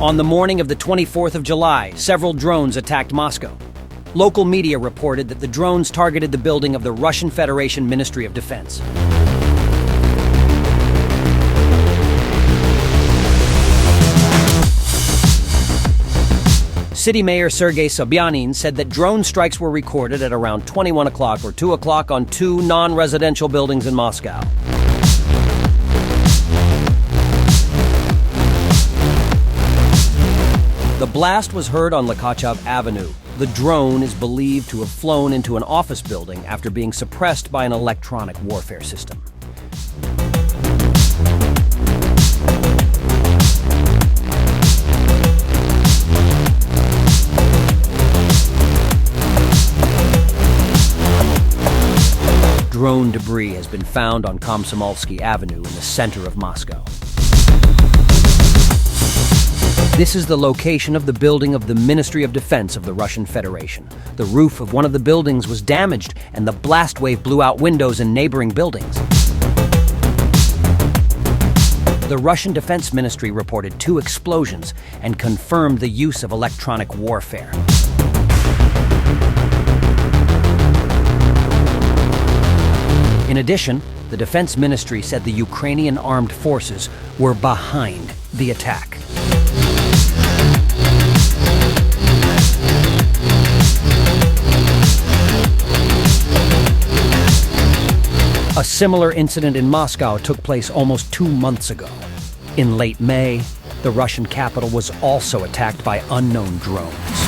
On the morning of the 24th of July, several drones attacked Moscow. Local media reported that the drones targeted the building of the Russian Federation Ministry of Defense. City Mayor Sergei Sobyanin said that drone strikes were recorded at around 21 o'clock or 2 o'clock on two non-residential buildings in Moscow. The blast was heard on Likhachevu Avenue. The drone is believed to have flown into an office building after being suppressed by an electronic warfare system. Drone debris has been found on Komsomolsky Avenue in the center of Moscow. This is the location of the building of the Ministry of Defense of the Russian Federation. The roof of one of the buildings was damaged, and the blast wave blew out windows in neighboring buildings. The Russian Defense Ministry reported 2 explosions and confirmed the use of electronic warfare. In addition, the Defense Ministry said the Ukrainian Armed Forces were behind the attack. A similar incident in Moscow took place almost 2 months ago. In late May, the Russian capital was also attacked by unknown drones.